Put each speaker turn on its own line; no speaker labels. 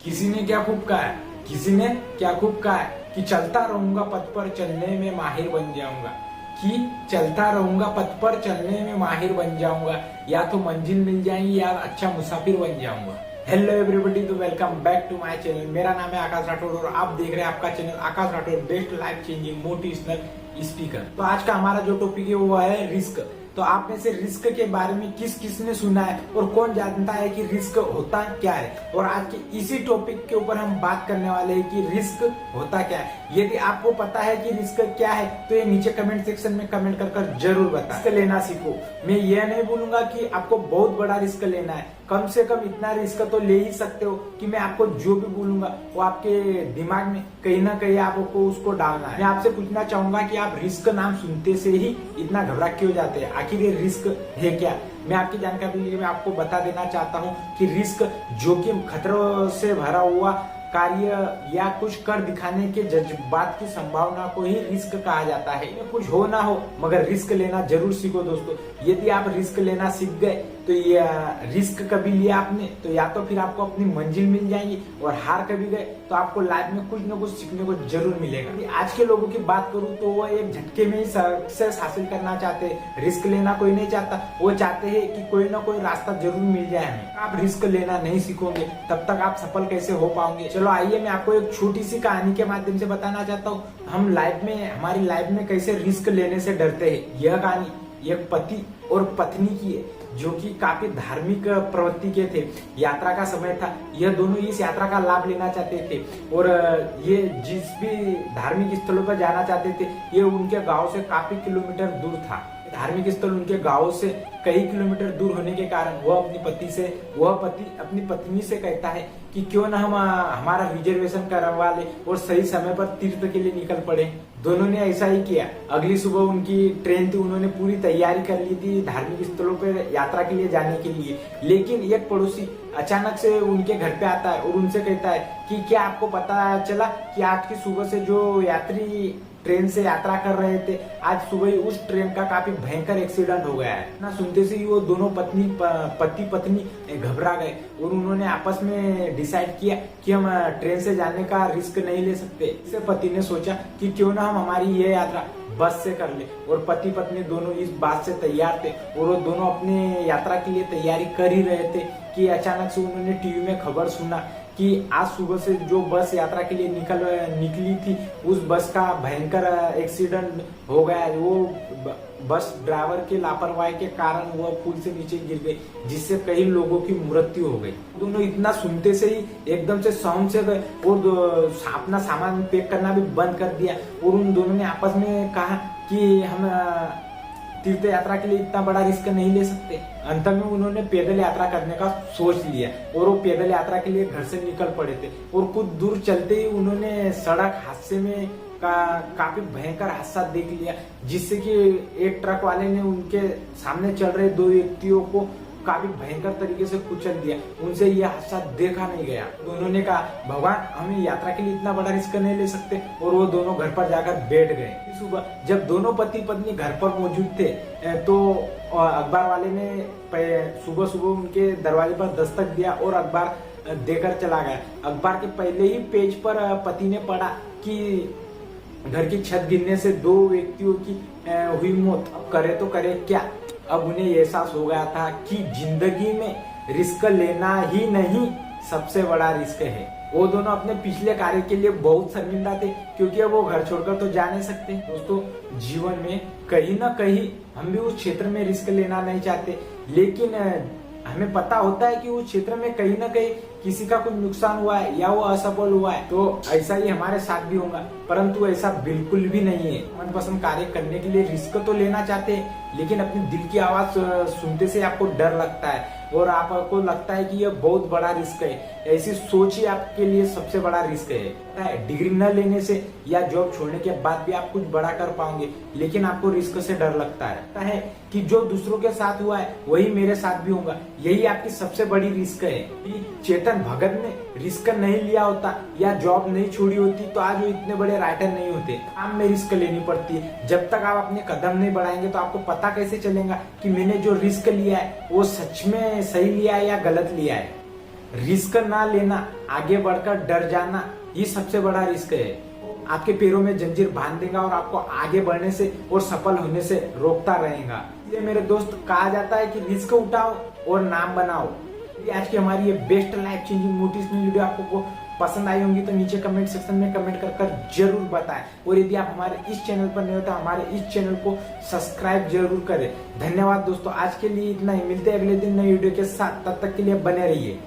किसी ने क्या खूब कहा है, किसी ने क्या खूब कहा है कि चलता रहूंगा पथ पर चलने में माहिर बन जाऊंगा, कि चलता रहूंगा पथ पर चलने में माहिर बन जाऊंगा, या तो मंजिल मिल जाएंगी या अच्छा मुसाफिर बन जाऊंगा। हेलो एवरीबॉडी, तो welcome back to my channel. मेरा नाम है आकाश राठौर और आप देख रहे हैं आपका channel Aakash Rathore, best life changing motivational speaker. तो आज का हमारा जो टॉपिक है वो है रिस्क। तो आप में से रिस्क के बारे में किस किस ने सुना है और कौन जानता है कि रिस्क होता क्या है। और आज के इसी टॉपिक के ऊपर हम बात करने वाले हैं कि रिस्क होता क्या है। यदि आपको पता है कि रिस्क क्या है तो ये नीचे कमेंट सेक्शन में कमेंट कर जरूर बता। रिस्क लेना सीखो। मैं यह नहीं बोलूंगा कि आपको बहुत बड़ा रिस्क लेना है, कम से कम इतना रिस्क तो ले ही सकते हो कि मैं आपको जो भी बोलूंगा वो आपके दिमाग में कहीं ना कहीं आपको उसको डालना है। मैं आपसे पूछना चाहूंगा कि आप रिस्क नाम सुनते से ही इतना घबरा क्यों जाते हैं। आखिर ये रिस्क है क्या? मैं आपकी जानकारी के लिए मैं आपको बता देना चाहता हूँ कि रिस्क जोखिम, खतरों से भरा हुआ कार्य या कुछ कर दिखाने के जज्बात की संभावना को ही रिस्क कहा जाता है। कुछ हो ना हो मगर रिस्क लेना जरूर सीखो दोस्तों। यदि आप रिस्क लेना सीख गए तो ये रिस्क कभी लिया आपने तो या तो फिर आपको अपनी मंजिल मिल जाएगी, और हार कभी गए तो आपको लाइफ में कुछ ना कुछ सीखने को जरूर मिलेगा। आज के लोगों की बात करूं तो वो एक झटके में ही सक्सेस हासिल करना चाहते हैं। रिस्क लेना कोई नहीं चाहता, वो चाहते हैं कि कोई ना कोई रास्ता जरूर मिल जाए हमें। आप रिस्क लेना नहीं सीखोगे तब तक आप सफल कैसे हो पाओगे। चलो आइए मैं आपको एक छोटी सी कहानी के माध्यम से बताना चाहता हूँ हम हमारी लाइफ में कैसे रिस्क लेने से डरते हैं। यह कहानी एक पति और पत्नी की है जो कि काफी धार्मिक प्रवृत्ति के थे। यात्रा का समय था, यह दोनों इस यात्रा का लाभ लेना चाहते थे और ये जिस भी धार्मिक स्थलों पर जाना चाहते थे ये उनके गांव से काफी किलोमीटर दूर था। धार्मिक स्थल उनके गांव से कई किलोमीटर दूर होने के कारण वह पति अपनी पत्नी से कहता है कि क्यों ना हम हमारा रिजर्वेशन करवा ले और सही समय पर तीर्थ के लिए निकल पड़े। दोनों ने ऐसा ही किया। अगली सुबह उनकी ट्रेन थी, उन्होंने पूरी तैयारी कर ली थी धार्मिक स्थलों पर यात्रा के लिए जाने के लिए। लेकिन एक पड़ोसी अचानक से उनके घर पे आता है और उनसे कहता है कि क्या आपको पता चला कि आज की सुबह से जो यात्री ट्रेन से यात्रा कर रहे थे आज सुबह ही उस ट्रेन का काफी भयंकर एक्सीडेंट हो गया है ना। सुनते से ही वो दोनों पति पत्नी घबरा गए और उन्होंने आपस में डिसाइड किया कि हम ट्रेन से जाने का रिस्क नहीं ले सकते। इससे पति ने सोचा कि क्यों ना हम हमारी ये यात्रा बस से कर ले, और पति पत्नी दोनों इस बात से तैयार थे और वो दोनों अपने यात्रा के लिए तैयारी कर ही रहे थे कि अचानक से उन्होंने टीवी में खबर सुना कि आज सुबह से जो बस यात्रा के लिए निकली थी उस बस का भयंकर एक्सीडेंट हो गया। वो बस ड्राइवर के लापरवाही के कारण वह पुल से नीचे गिर गई जिससे कई लोगों की मृत्यु हो गई। दोनों इतना सुनते से ही एकदम से सौंध से गए और अपना सामान पैक करना भी बंद कर दिया और उन दोनों ने आपस में कहा कि हम तीर्थ यात्रा के लिए इतना बड़ा रिस्क नहीं ले सकते। अंत में उन्होंने पैदल यात्रा करने का सोच लिया और वो पैदल यात्रा के लिए घर से निकल पड़े थे। और कुछ दूर चलते ही उन्होंने सड़क हादसे में काफी भयंकर हादसा देख लिया जिससे कि एक ट्रक वाले ने उनके सामने चल रहे दो व्यक्तियों को काफी भयंकर तरीके से कुचल दिया। उनसे यह हादसा देखा नहीं गया। दोनों ने कहा भगवान हम यात्रा के लिए इतना बड़ा रिस्क नहीं ले सकते, और वो दोनों घर पर जाकर बैठ गए। सुबह जब दोनों पति पत्नी घर पर मौजूद थे तो अखबार वाले ने सुबह सुबह उनके दरवाजे पर दस्तक दिया और अखबार देकर चला गया। अखबार के पहले ही पेज पर पति ने पढ़ा कि घर की छत गिरने से दो व्यक्तियों की हुई मौत। अब करे तो करे क्या। अब उन्हें एहसास हो गया था कि जिंदगी में रिस्क लेना ही नहीं सबसे बड़ा रिस्क है। वो दोनों अपने पिछले कार्य के लिए बहुत शर्मिंदा थे क्योंकि वो घर छोड़कर तो जा नहीं सकते। दोस्तों जीवन में कहीं ना कहीं हम भी उस क्षेत्र में रिस्क लेना नहीं चाहते, लेकिन हमें पता होता है कि उस क्षेत्र में कहीं ना कहीं किसी का कुछ नुकसान हुआ है या वो असफल हुआ है, तो ऐसा ही हमारे साथ भी होगा। परंतु ऐसा बिल्कुल भी नहीं है। मनपसंद कार्य करने के लिए रिस्क तो लेना चाहते हैं, लेकिन अपनी दिल की आवाज सुनते से आपको डर लगता है और आपको लगता है कि यह बहुत बड़ा रिस्क है। ऐसी सोच ही आपके लिए सबसे बड़ा रिस्क है। डिग्री न लेने से या जॉब छोड़ने के बाद भी आप कुछ बड़ा कर पाओगे, लेकिन आपको रिस्क से डर लगता है कि जो दूसरों के साथ हुआ है वही मेरे साथ भी होगा। यही आपकी सबसे बड़ी रिस्क है। चेतन भगत ने रिस्क नहीं लिया होता या जॉब नहीं छोड़ी होती तो आज वो इतने बड़े राइटर नहीं होते। काम में रिस्क लेनी पड़ती है। जब तक आप अपने कदम नहीं बढ़ाएंगे तो आपको पता कैसे चलेगा कि मैंने जो रिस्क लिया है वो सच में सही लिया है या गलत लिया है। रिस्क ना लेना, आगे बढ़कर डर जाना, ये सबसे बड़ा रिस्क है। आपके पैरों में जंजीर बांध देगा और आपको आगे बढ़ने से और सफल होने से रोकता रहेगा। इसलिए मेरे दोस्त, कहा जाता है कि रिस्क उठाओ और नाम बनाओ। आज की हमारी ये best life changing motivational video आपको पसंद आई होंगी तो नीचे कमेंट सेक्शन में कमेंट कर जरूर बताएं। और यदि आप हमारे इस चैनल पर नए हो तो हमारे इस चैनल को सब्सक्राइब जरूर करें। धन्यवाद दोस्तों, आज के लिए इतना ही। मिलते हैं अगले दिन नई वीडियो के साथ, तब तक के लिए बने रहिए।